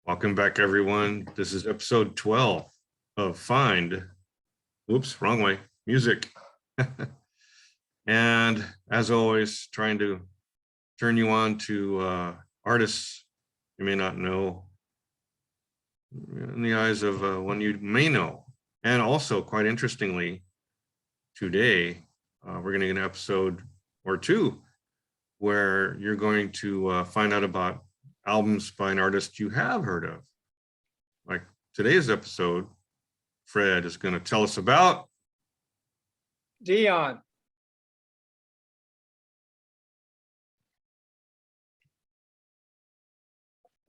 Welcome back, everyone. This is episode 12 of Find, whoops, wrong way, music. And as always, trying to turn you on to artists you may not know in the eyes of one you may know. And also, quite interestingly, today, we're going to get an episode or two where you're going to find out about albums by an artist you have heard of. Like today's episode, Fred is going to tell us about Dion.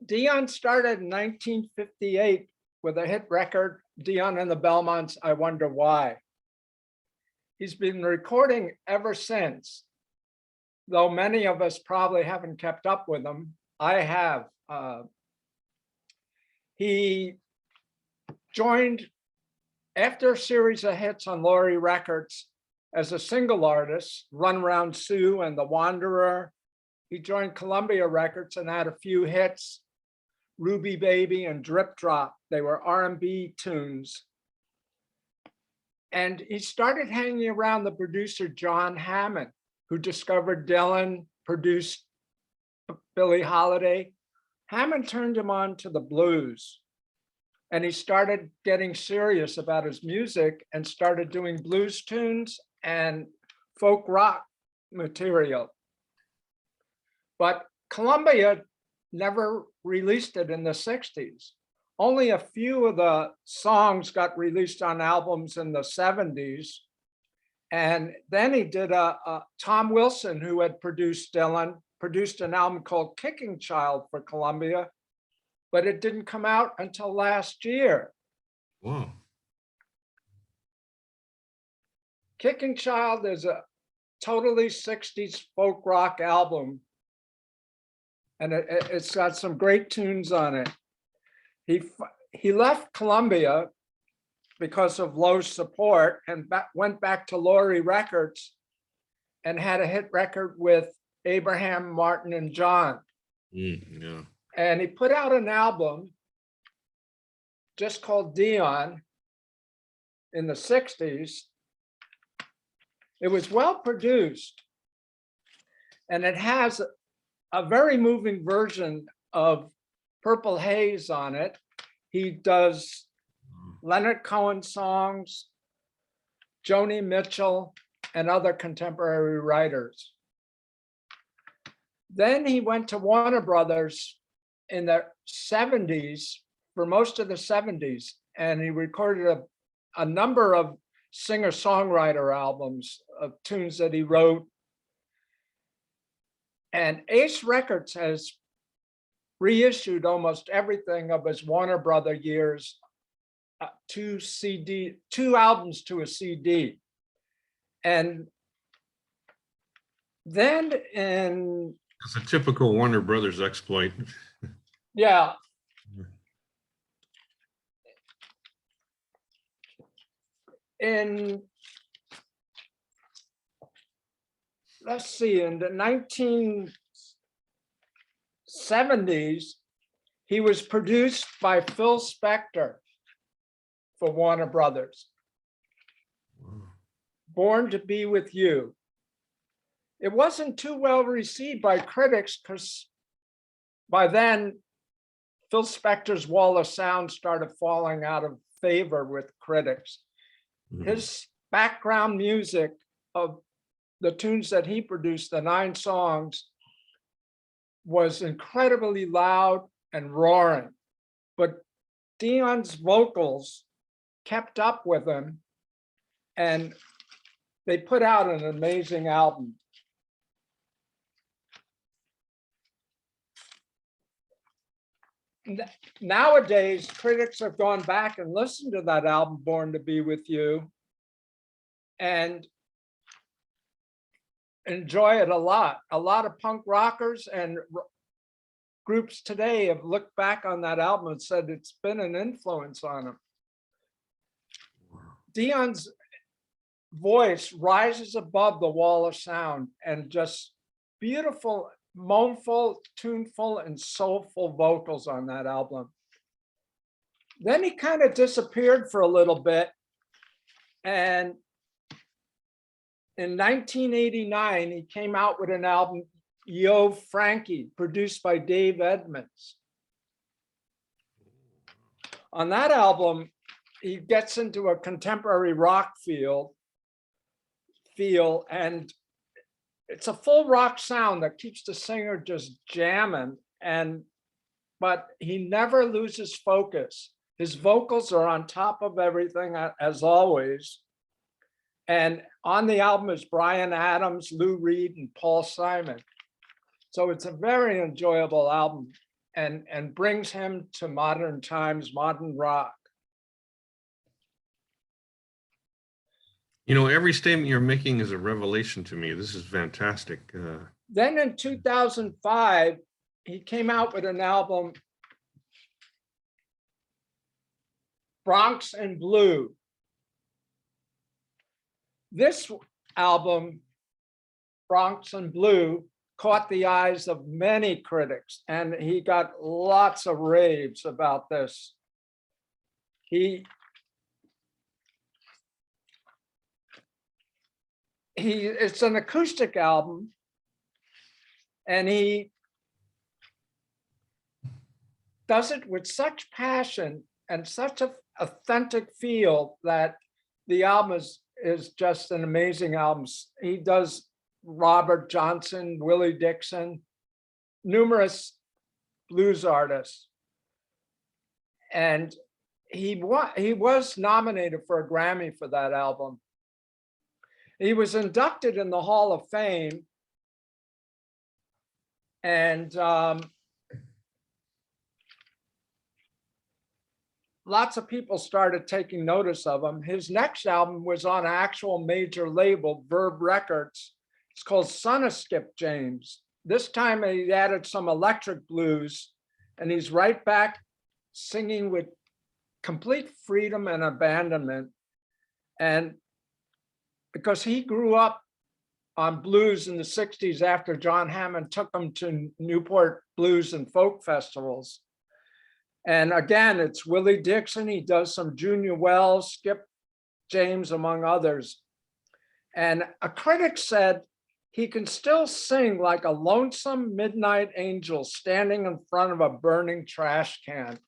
Dion started in 1958 with a hit record, Dion and the Belmonts, I Wonder Why. He's been recording ever since, though many of us probably haven't kept up with him. I have. He joined after a series of hits on Laurie Records as a single artist, Run Round Sue and The Wanderer. He joined Columbia Records and had a few hits, Ruby Baby and Drip Drop. They were R&B tunes. And he started hanging around the producer John Hammond, who discovered Dylan, produced Billie Holiday. Hammond turned him on to the blues, and he started getting serious about his music and started doing blues tunes and folk rock material. But Columbia never released it in the 60s. Only a few of the songs got released on albums in the 70s. And then he did Tom Wilson, who had produced Dylan, produced an album called Kicking Child for Columbia, but it didn't come out until last year. Whoa. Kicking Child is a totally 60s folk rock album, and it's got some great tunes on it. He left Columbia because of low support and went back to Laurie Records and had a hit record with Abraham, Martin, and John. Yeah. And he put out an album just called Dion in the 60s. It was well produced, and it has a very moving version of Purple Haze on it. He does Leonard Cohen songs, Joni Mitchell, and other contemporary writers. Then he went to Warner Brothers in the 70s, for most of the 70s, and he recorded a number of singer-songwriter albums of tunes that he wrote. And Ace Records has reissued almost everything of his Warner Brother years, two albums to a CD. And then It's a typical Warner Brothers exploit. yeah. Let's see, in the 1970s, he was produced by Phil Spector for Warner Brothers. Born to Be With You. It wasn't too well received by critics because by then, Phil Spector's Wall of Sound started falling out of favor with critics. His background music of the tunes that he produced, the 9 songs, was incredibly loud and roaring. But Dion's vocals kept up with him, and they put out an amazing album. Nowadays, critics have gone back and listened to that album, Born to Be With You, and enjoy it a lot. A lot of punk rockers and groups today have looked back on that album and said it's been an influence on them. Dion's voice rises above the wall of sound, and just beautiful mournful, tuneful, and soulful vocals on that album. Then he kind of disappeared for a little bit. And in 1989, he came out with an album, Yo Frankie, produced by Dave Edmunds. On that album, he gets into a contemporary rock feel, and it's a full rock sound that keeps the singer just jamming, but he never loses focus. His vocals are on top of everything, as always. And on the album is Bryan Adams, Lou Reed, and Paul Simon. So it's a very enjoyable album and brings him to modern times, modern rock. You know, every statement you're making is a revelation to me. This is fantastic. Then in 2005, he came out with an album, Bronx and Blue. This album, Bronx and Blue, caught the eyes of many critics, and he got lots of raves about this. It's an acoustic album, and he does it with such passion and such an authentic feel that the album is just an amazing album. He does Robert Johnson, Willie Dixon, numerous blues artists. And he was nominated for a Grammy for that album. He was inducted in the Hall of Fame, and lots of people started taking notice of him. His next album was on an actual major label, Verve Records. It's called Son of Skip James. This time he added some electric blues, and he's right back singing with complete freedom and abandonment. And because he grew up on blues in the 60s after John Hammond took him to Newport Blues and Folk Festivals. And again, it's Willie Dixon. He does some Junior Wells, Skip James, among others. And a critic said he can still sing like a lonesome midnight angel standing in front of a burning trash can.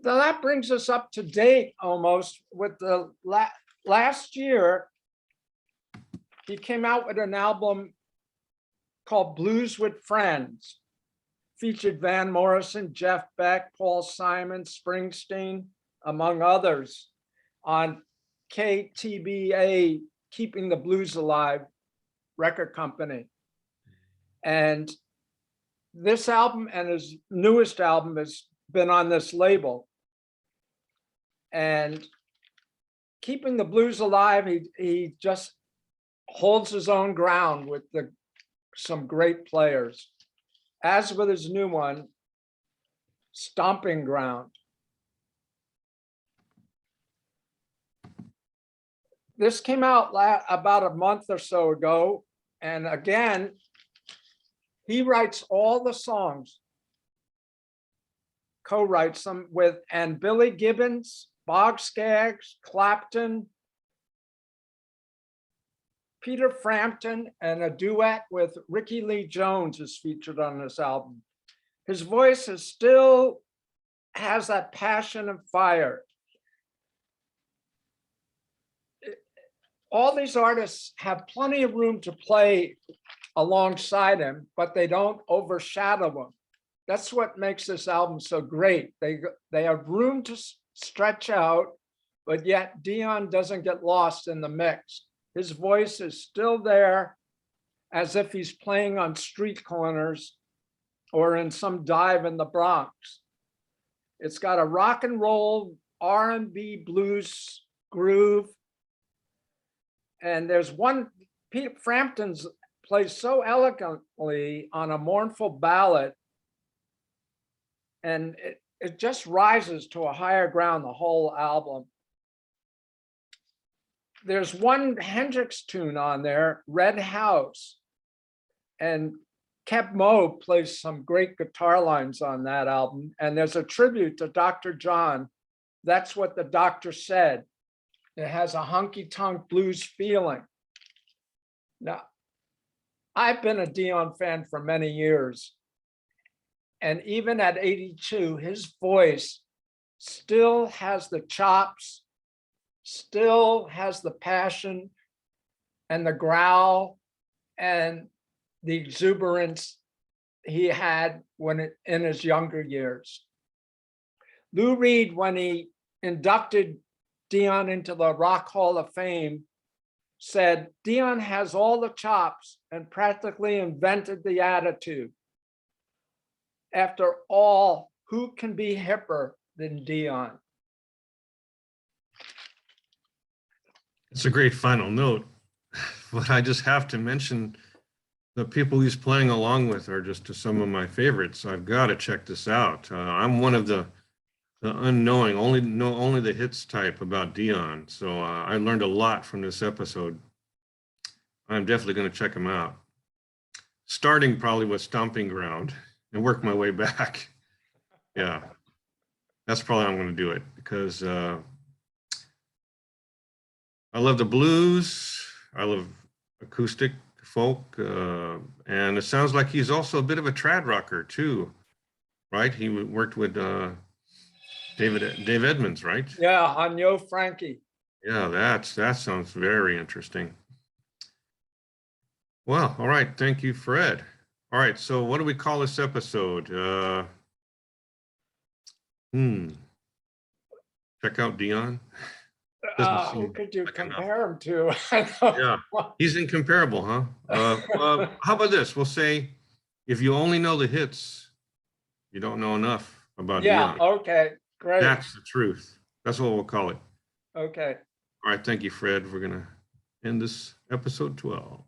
So that brings us up to date almost with the last year. He came out with an album called Blues with Friends, featured Van Morrison, Jeff Beck, Paul Simon, Springsteen, among others, on KTBA, Keeping the Blues Alive record company. And this album and his newest album has been on this label. And Keeping the Blues Alive, he just holds his own ground with some great players, as with his new one, Stomping Ground. This came out about a month or so ago, and again, he writes all the songs, co-writes them with, and Billy Gibbons, Bob Skaggs, Clapton, Peter Frampton, and a duet with Ricky Lee Jones is featured on this album. His voice still has that passion and fire. All these artists have plenty of room to play alongside him, but they don't overshadow him. That's what makes this album so great. They have room to stretch out, but yet Dion doesn't get lost in the mix. His voice is still there, as if he's playing on street corners or in some dive in the Bronx. It's got a rock and roll, R&B, blues groove. And there's one, Pete Frampton's plays so elegantly on a mournful ballad, and it just rises to a higher ground, the whole album. There's one Hendrix tune on there, Red House, And Keb Mo plays some great guitar lines on that album. And there's a tribute to Dr. John. That's what the doctor said. It has a honky-tonk blues feeling. Now, I've been a Dion fan for many years. And even at 82, his voice still has the chops, still has the passion and the growl and the exuberance he had in his younger years. Lou Reed, when he inducted Dion into the Rock Hall of Fame, said, Dion has all the chops and practically invented the attitude. After all, who can be hipper than Dion? It's a great final note, but I just have to mention the people he's playing along with are just some of my favorites. I've got to check this out. I'm one of the unknowing, only the hits type about Dion. So I learned a lot from this episode. I'm definitely going to check him out. Starting probably with Stomping Ground and work my way back. Yeah, that's probably how I'm going to do it because I love the blues. I love acoustic folk. And it sounds like he's also a bit of a trad rocker too, right? He worked with Dave Edmunds, right? Yeah, on Yo Frankie. Yeah, that sounds very interesting. Well, all right. Thank you, Fred. All right. So what do we call this episode? Check out Dion. Who could you compare him to? Yeah, he's incomparable, huh? How about this? We'll say, if you only know the hits, you don't know enough about Dion. Okay, great. That's the truth. That's what we'll call it. Okay. All right. Thank you, Fred. We're going to end this episode 12.